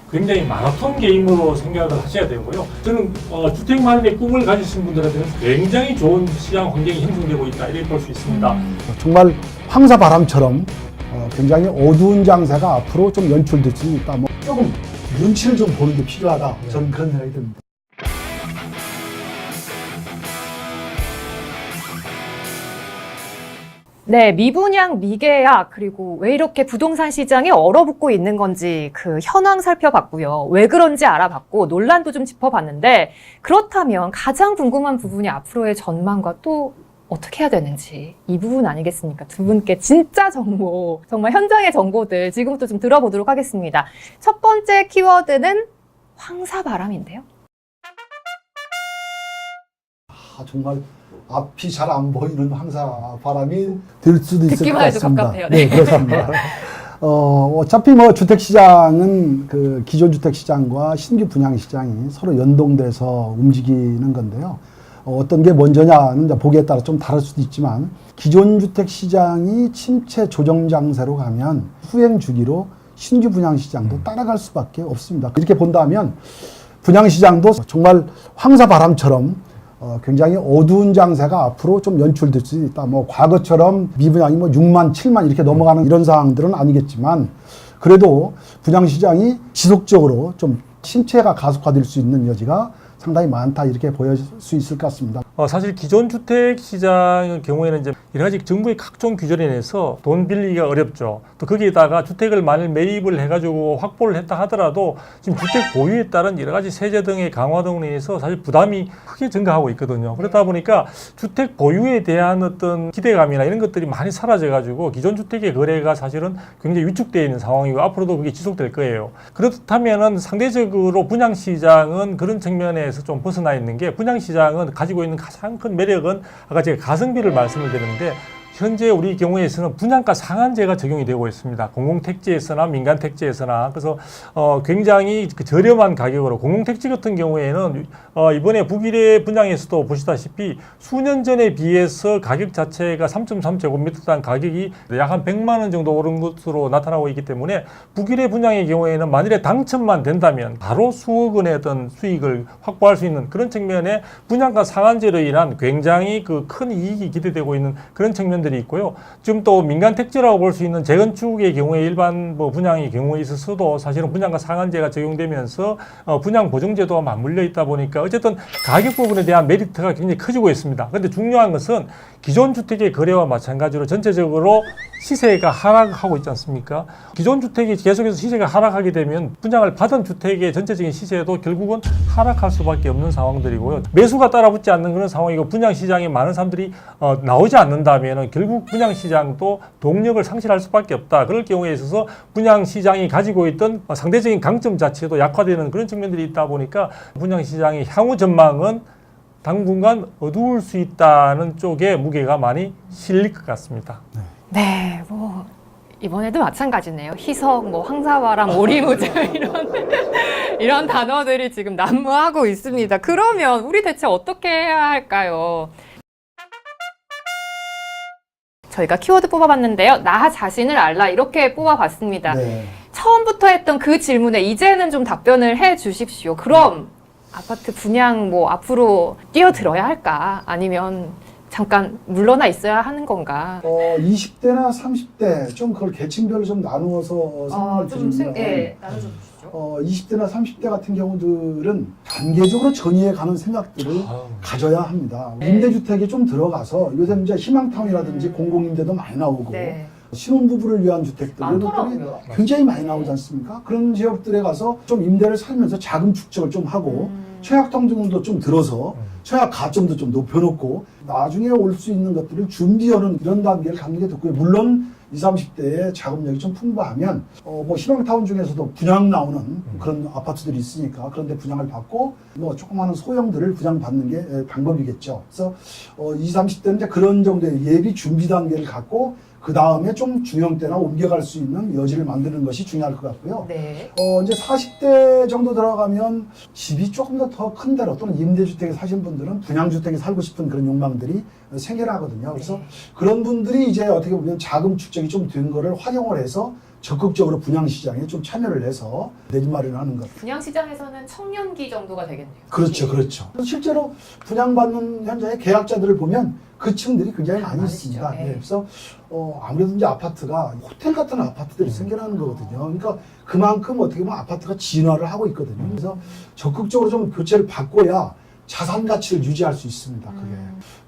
굉장히 마라톤 게임으로 생각을 하셔야 되고요. 저는 주택 마련의 꿈을 가지신 분들한테는 굉장히 좋은 시장 환경이 형성되고 있다 이렇게 볼 수 있습니다. 정말 황사바람처럼 굉장히 어두운 장세가 앞으로 좀 연출될 수 있다. 뭐 조금 눈치를 좀 보는 게 필요하다. 저는 그런 생각이 듭니다. 네, 미분양, 미계약, 그리고 왜 이렇게 부동산 시장이 얼어붙고 있는 건지 그 현황 살펴봤고요. 왜 그런지 알아봤고 논란도 좀 짚어봤는데 그렇다면 가장 궁금한 부분이 앞으로의 전망과 또 어떻게 해야 되는지 이 부분 아니겠습니까? 두 분께 진짜 정보, 정말 현장의 정보들 지금부터 좀 들어보도록 하겠습니다. 첫 번째 키워드는 황사바람인데요. 정말 앞이 잘 안 보이는 황사바람이 될 수도 있을 것 듣기만 해도 같습니다. 갑갑해요. 네, 그렇습니다. 어차피 뭐 주택시장은 그 기존 주택시장과 신규 분양시장이 서로 연동돼서 움직이는 건데요. 어떤 게 먼저냐는 이제 보기에 따라 좀 다를 수도 있지만 기존 주택시장이 침체 조정 장세로 가면 후행 주기로 신규 분양시장도 따라갈 수밖에 없습니다. 이렇게 본다면 분양시장도 정말 황사바람처럼 굉장히 어두운 장세가 앞으로 좀 연출될 수 있다. 뭐 과거처럼 미분양이 뭐 6만, 7만 이렇게 넘어가는 이런 상황들은 아니겠지만 그래도 분양시장이 지속적으로 좀 침체가 가속화될 수 있는 여지가 상당히 많다 이렇게 보여질 수 있을 것 같습니다. 사실 기존 주택 시장의 경우에는 이제 여러 가지 정부의 각종 규제로 인해서 돈 빌리기가 어렵죠. 또 거기에다가 주택을 만일 매입을 해가지고 확보를 했다 하더라도 지금 주택 보유에 따른 여러 가지 세제 등의 강화 등으로 인해서 사실 부담이 크게 증가하고 있거든요. 그렇다 보니까 주택 보유에 대한 어떤 기대감이나 이런 것들이 많이 사라져가지고 기존 주택의 거래가 사실은 굉장히 위축되어 있는 상황이고 앞으로도 그게 지속될 거예요. 그렇다면은 상대적으로 분양 시장은 그런 측면에서 좀 벗어나 있는 게 분양 시장은 가지고 있는 가장 큰 매력은 아까 제가 가성비를 말씀을 드렸는데 현재 우리 경우에서는 분양가 상한제가 적용이 되고 있습니다. 공공택지에서나 민간택지에서나 그래서 굉장히 저렴한 가격으로 공공택지 같은 경우에는 이번에 북일의 분양에서도 보시다시피 수년 전에 비해서 가격 자체가 3.3제곱미터당 가격이 약 한 100만 원 정도 오른 것으로 나타나고 있기 때문에 북일의 분양의 경우에는 만일에 당첨만 된다면 바로 수억 원의 어떤 수익을 확보할 수 있는 그런 측면에 분양가 상한제로 인한 굉장히 그 큰 이익이 기대되고 있는 그런 측면들이 있고요. 지금 또 민간 택지라고 볼 수 있는 재건축의 경우에 일반 뭐 분양의 경우에 있어서도 사실은 분양가 상한제가 적용되면서 분양 보증제도와 맞물려 있다 보니까 어쨌든 가격 부분에 대한 메리트가 굉장히 커지고 있습니다. 그런데 중요한 것은 기존 주택의 거래와 마찬가지로 전체적으로 시세가 하락하고 있지 않습니까? 기존 주택이 계속해서 시세가 하락하게 되면 분양을 받은 주택의 전체적인 시세도 결국은 하락할 수밖에 없는 상황들이고요. 매수가 따라붙지 않는 그런 상황이고 분양 시장에 많은 사람들이 나오지 않는다면 결국 분양 시장도 동력을 상실할 수밖에 없다. 그럴 경우에 있어서 분양 시장이 가지고 있던 상대적인 강점 자체도 약화되는 그런 측면들이 있다 보니까 분양 시장의 향후 전망은 당분간 어두울 수 있다는 쪽에 무게가 많이 실릴 것 같습니다. 네, 뭐 이번에도 마찬가지네요. 희석, 뭐 황사바람, 오리무절 이런 단어들이 지금 난무하고 있습니다. 그러면 우리 대체 어떻게 해야 할까요? 저희가 키워드 뽑아봤는데요. 나 자신을 알라 이렇게 뽑아봤습니다. 네. 처음부터 했던 그 질문에 이제는 좀 답변을 해 주십시오. 그럼 아파트 분양 뭐 앞으로 뛰어들어야 할까? 아니면 잠깐 물러나 있어야 하는 건가? 20대나 30대 좀 그걸 계층별로 좀 나누어서 설명을 드리면 나눠줘 주시죠. 20대나 30대 같은 경우들은 단계적으로 전이해 가는 생각들을 가져야 합니다. 네. 임대주택에 좀 들어가서 요새 이제 희망타운이라든지 공공임대도 많이 나오고 네. 신혼부부를 위한 주택들 많더라고요. 굉장히 많이 나오지 않습니까? 그런 지역들에 가서 좀 임대를 살면서 자금 축적을 좀 하고 청약통증도 좀 들어서 청약 가점도 좀 높여놓고 나중에 올 수 있는 것들을 준비하는 이런 단계를 갖는 게 좋고요. 물론 20, 30대의 자금력이 좀 풍부하면 뭐 희망타운 중에서도 분양 나오는 그런 아파트들이 있으니까 그런데 분양을 받고 뭐 조그마한 소형들을 분양받는 게 방법이겠죠. 그래서 20, 30대는 이제 그런 정도의 예비 준비 단계를 갖고 그 다음에 좀 중형대나 옮겨갈 수 있는 여지를 만드는 것이 중요할 것 같고요. 네. 이제 40대 정도 들어가면 집이 조금 더 큰 데로 또는 임대주택에 사신 분들은 분양주택에 살고 싶은 그런 욕망들이 생겨나거든요. 그래서 그런 분들이 이제 어떻게 보면 자금 축적이 좀 된 거를 활용을 해서 적극적으로 분양시장에 좀 참여를 해서 내 집 마련하는 것. 분양시장에서는 청년기 정도가 되겠네요. 그렇죠, 그렇죠. 실제로 분양받는 현장의 계약자들을 보면 그 층들이 굉장히 많이 많으시죠. 있습니다. 네. 예, 그래서 아무래도 이제 아파트가 호텔 같은 아파트들이 생겨나는 거거든요. 그러니까 그만큼 어떻게 보면 아파트가 진화를 하고 있거든요. 그래서 적극적으로 좀 교체를 바꿔야 자산 가치를 유지할 수 있습니다. 그게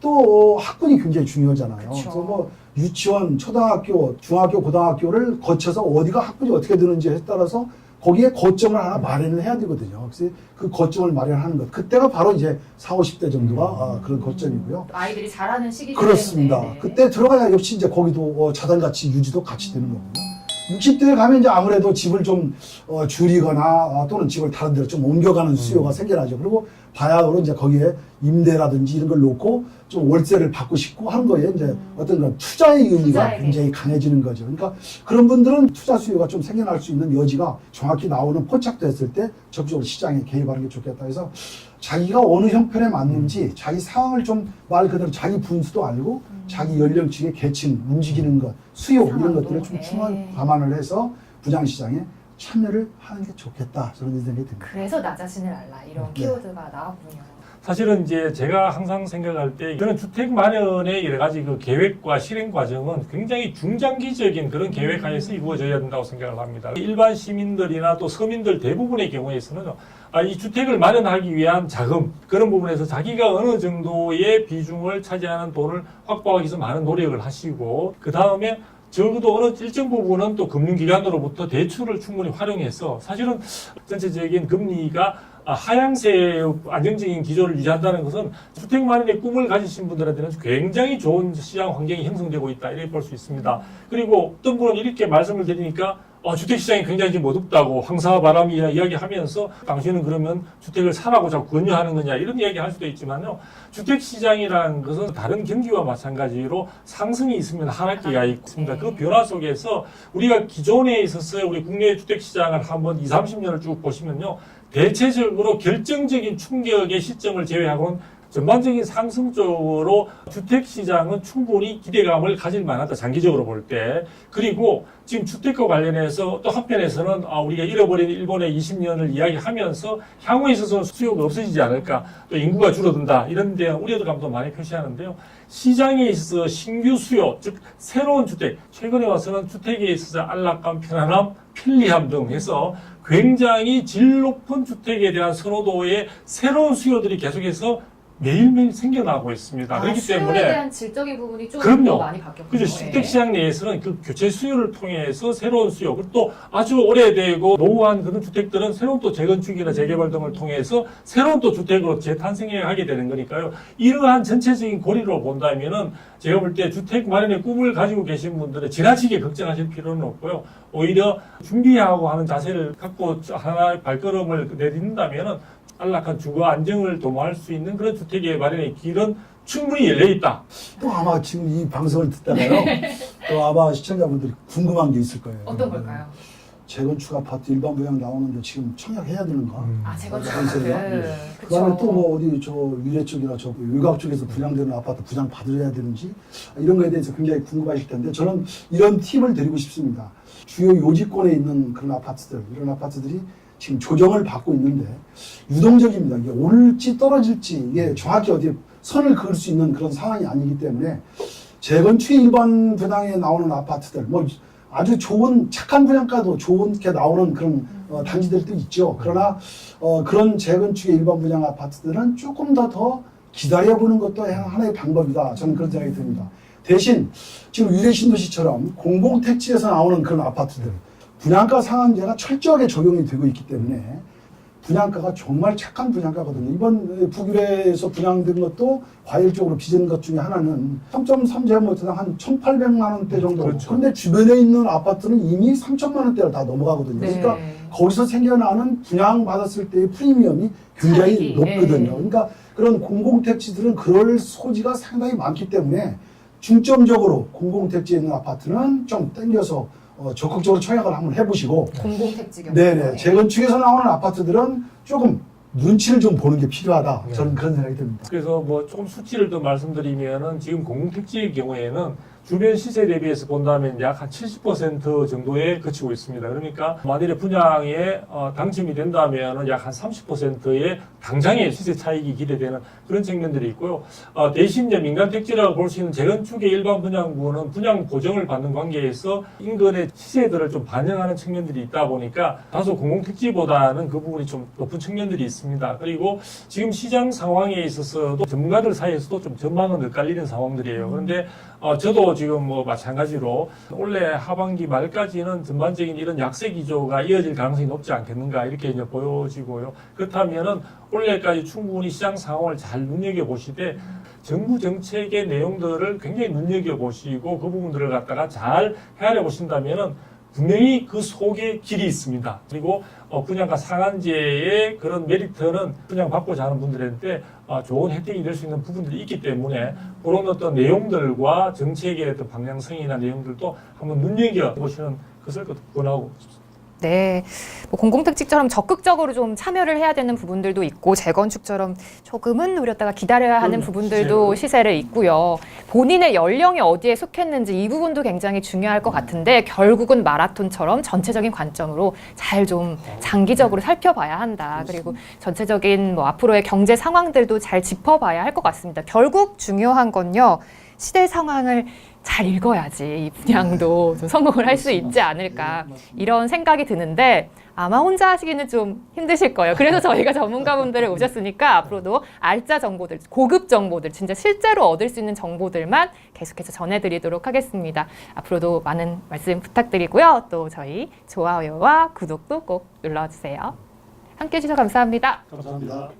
또 학군이 굉장히 중요하잖아요. 그쵸. 그래서 뭐 유치원, 초등학교, 중학교, 고등학교를 거쳐서 어디가 학군이 어떻게 되는지에 따라서 거기에 거점을 하나 마련을 해야 되거든요. 그래서 그 거점을 마련하는 것. 그때가 바로 이제 40, 50대 정도가 그런 거점이고요. 아이들이 자라는 시기이기 그렇습니다. 때문에. 그때 들어가야 역시 이제 거기도 자산 가치 유지도 같이 되는 거고요. 60대에 가면 이제 아무래도 집을 좀 줄이거나 또는 집을 다른 데로 좀 옮겨가는 수요가 생겨나죠. 그리고 바야흐로 이제 거기에 임대라든지 이런 걸 놓고 좀 월세를 받고 싶고 하는 거에 이제 어떤 그런 투자의 의미가 투자의 굉장히 강해지는 거죠. 그러니까 그런 분들은 투자 수요가 좀 생겨날 수 있는 여지가 정확히 나오는 포착됐을 때 적극적으로 시장에 개입하는 게 좋겠다 해서 자기가 어느 형편에 맞는지 자기 상황을 좀 말 그대로 자기 분수도 알고 자기 연령층의 계층, 움직이는 것, 수요 이런 상황도, 것들을 좀 충분히 네. 감안을 해서 분양시장에 참여를 하는 게 좋겠다. 저는 생각이 듭니다. 그래서 나 자신을 알라 이런 네. 키워드가 나왔군요. 사실은 이제 제가 항상 생각할 때 저는 주택 마련의 여러 가지 그 계획과 실행 과정은 굉장히 중장기적인 그런 계획 하에서 이루어져야 된다고 생각을 합니다. 일반 시민들이나 또 서민들 대부분의 경우에서는 이 주택을 마련하기 위한 자금 그런 부분에서 자기가 어느 정도의 비중을 차지하는 돈을 확보하기 위해서 많은 노력을 하시고 그 다음에 적어도 어느 일정 부분은 또 금융기관으로부터 대출을 충분히 활용해서 사실은 전체적인 금리가 하향세의 안정적인 기조를 유지한다는 것은 주택 마련의 꿈을 가지신 분들한테는 굉장히 좋은 시장 환경이 형성되고 있다 이렇게 볼 수 있습니다. 그리고 어떤 분은 이렇게 말씀을 드리니까 주택시장이 굉장히 지금 어둡다고 황사바람이 이야기하면서 당신은 그러면 주택을 사라고 자꾸 권유하는 거냐 이런 이야기 할 수도 있지만요. 주택시장이라는 것은 다른 경기와 마찬가지로 상승이 있으면 하락기가 있습니다. 그 변화 속에서 우리가 기존에 있어서 우리 국내 주택시장을 한번 20, 30년을 쭉 보시면요. 대체적으로 결정적인 충격의 시점을 제외하고는 전반적인 상승 쪽으로 주택시장은 충분히 기대감을 가질 만하다. 장기적으로 볼 때. 그리고 지금 주택과 관련해서 또 한편에서는 우리가 잃어버린 일본의 20년을 이야기하면서 향후에 있어서 수요가 없어지지 않을까. 또 인구가 줄어든다. 이런 데 우려감도 많이 표시하는데요. 시장에 있어서 신규 수요, 즉 새로운 주택. 최근에 와서는 주택에 있어서 안락감, 편안함, 편리함 등 해서 굉장히 질 높은 주택에 대한 선호도의 새로운 수요들이 계속해서 매일매일 생겨나고 있습니다. 그렇기 수요에 때문에 대한 질적인 부분이 좀 그럼요. 더 많이 바뀌었군요. 그죠. 주택시장 내에서는 그 교체 수요를 통해서 새로운 수요, 그리고 또 아주 오래되고 노후한 그런 주택들은 새로운 또 재건축이나 재개발 등을 통해서 새로운 또 주택으로 재탄생해 가게 되는 거니까요. 이러한 전체적인 고리로 본다면은 제가 볼 때 주택 마련의 꿈을 가지고 계신 분들은 지나치게 걱정하실 필요는 없고요. 오히려 준비하고 하는 자세를 갖고 하나의 발걸음을 내딛는다면은 안락한 주거 안정을 도모할 수 있는 그런 주택의 마련의 길은 충분히 열려 있다. 또 아마 지금 이 방송을 듣다가요. 또 아마 시청자분들이 궁금한 게 있을 거예요. 어떤 걸까요? 재건축 아파트 일반 분양 나오는데 지금 청약해야 되는 거. 재건축 전세가? 아파트. 그다음에 또 뭐 어디 저 유래 쪽이나 저 외곽 쪽에서 분양되는 아파트 분양 받으셔야 되는지 이런 거에 대해서 굉장히 궁금하실 텐데 저는 이런 팁을 드리고 싶습니다. 주요 요지권에 있는 그런 아파트들, 이런 아파트들이 지금 조정을 받고 있는데 유동적입니다. 이게 오를지 떨어질지 이게 정확히 어디에 선을 그을 수 있는 그런 상황이 아니기 때문에 재건축 일반 분양에 나오는 아파트들 뭐 아주 좋은 착한 분양가도 좋게 나오는 그런 단지들도 있죠. 그러나 그런 재건축의 일반 분양 아파트들은 조금 더 기다려보는 것도 하나의 방법이다. 저는 그런 생각이 듭니다. 대신 지금 유래 신도시처럼 공공택지에서 나오는 그런 아파트들 분양가 상한제가 철저하게 적용이 되고 있기 때문에 분양가가 정말 착한 분양가거든요. 이번 북유래에서 분양된 것도 과일적으로 빚은 것 중에 하나는 3.3제곱미터당 한 1,800만 원대 정도. 그렇죠. 그런데 주변에 있는 아파트는 이미 3천만 원대를 다 넘어가거든요. 네. 그러니까 거기서 생겨나는 분양받았을 때의 프리미엄이 굉장히 차익이, 높거든요. 네. 그러니까 그런 공공택지들은 그럴 소지가 상당히 많기 때문에 중점적으로 공공택지에 있는 아파트는 좀 땡겨서 적극적으로 청약을 한번 해보시고 공공택지 경우. 네네 재건축에서 나오는 아파트들은 조금 눈치를 좀 보는 게 필요하다. 네. 저는 그런 생각이 듭니다. 그래서 뭐 조금 수치를 더 말씀드리면은 지금 공공택지의 경우에는 주변 시세 대비해서 본다면 약 한 70% 정도에 그치고 있습니다. 그러니까 만일에 분양에 당첨이 된다면 약 한 30%의 당장의 시세 차익이 기대되는 그런 측면들이 있고요. 대신 이제 민간 택지라고 볼 수 있는 재건축의 일반 분양부는 분양 보정을 받는 관계에서 인근의 시세들을 좀 반영하는 측면들이 있다 보니까 다소 공공택지보다는 그 부분이 좀 높은 측면들이 있습니다. 그리고 지금 시장 상황에 있어서도 전문가들 사이에서도 좀 전망은 엇갈리는 상황들이에요. 그런데 저도 지금 뭐 마찬가지로 올해 하반기 말까지는 전반적인 이런 약세 기조가 이어질 가능성이 높지 않겠는가 이렇게 이제 보여지고요. 그렇다면은 올해까지 충분히 시장 상황을 잘 눈여겨보시되 정부 정책의 내용들을 굉장히 눈여겨보시고 그 부분들을 갖다가 잘 헤아려 보신다면은 분명히 그 속에 길이 있습니다. 그리고 분양가 상한제의 그런 메리트는 분양받고자 하는 분들한테 좋은 혜택이 될 수 있는 부분들이 있기 때문에 그런 어떤 내용들과 정책의 어떤 방향성이나 내용들도 한번 눈여겨보시는 것을 권하고 싶습니다. 네, 뭐 공공택지처럼 적극적으로 좀 참여를 해야 되는 부분들도 있고 재건축처럼 조금은 노렸다가 기다려야 하는 부분들도 시세를 있고요. 본인의 연령이 어디에 속했는지 이 부분도 굉장히 중요할 것 같은데 결국은 마라톤처럼 전체적인 관점으로 잘 좀 장기적으로 살펴봐야 한다. 그리고 전체적인 뭐 앞으로의 경제 상황들도 잘 짚어봐야 할 것 같습니다. 결국 중요한 건요. 시대 상황을 잘 읽어야지 이 분양도 좀 성공을 할 수 있지 않을까 이런 생각이 드는데 아마 혼자 하시기는 좀 힘드실 거예요. 그래서 저희가 전문가분들을 오셨으니까 앞으로도 알짜 정보들, 고급 정보들, 진짜 실제로 얻을 수 있는 정보들만 계속해서 전해드리도록 하겠습니다. 앞으로도 많은 말씀 부탁드리고요. 또 저희 좋아요와 구독도 꼭 눌러주세요. 함께해 주셔서 감사합니다. 감사합니다.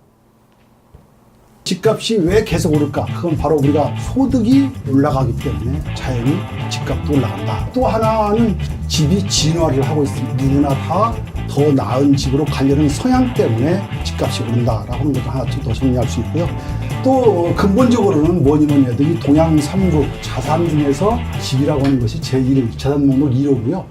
집값이 왜 계속 오를까? 그건 바로 우리가 소득이 올라가기 때문에 자연히 집값도 올라간다. 또 하나는 집이 진화를 하고 있습니다. 누구나 다 더 나은 집으로 가려는 성향 때문에 집값이 오른다라고 하는 것도 하나 더 정리할 수 있고요. 또 근본적으로는 뭐니 해도 이 동양 3국 자산 중에서 집이라고 하는 것이 제1 자산 목록 1호고요.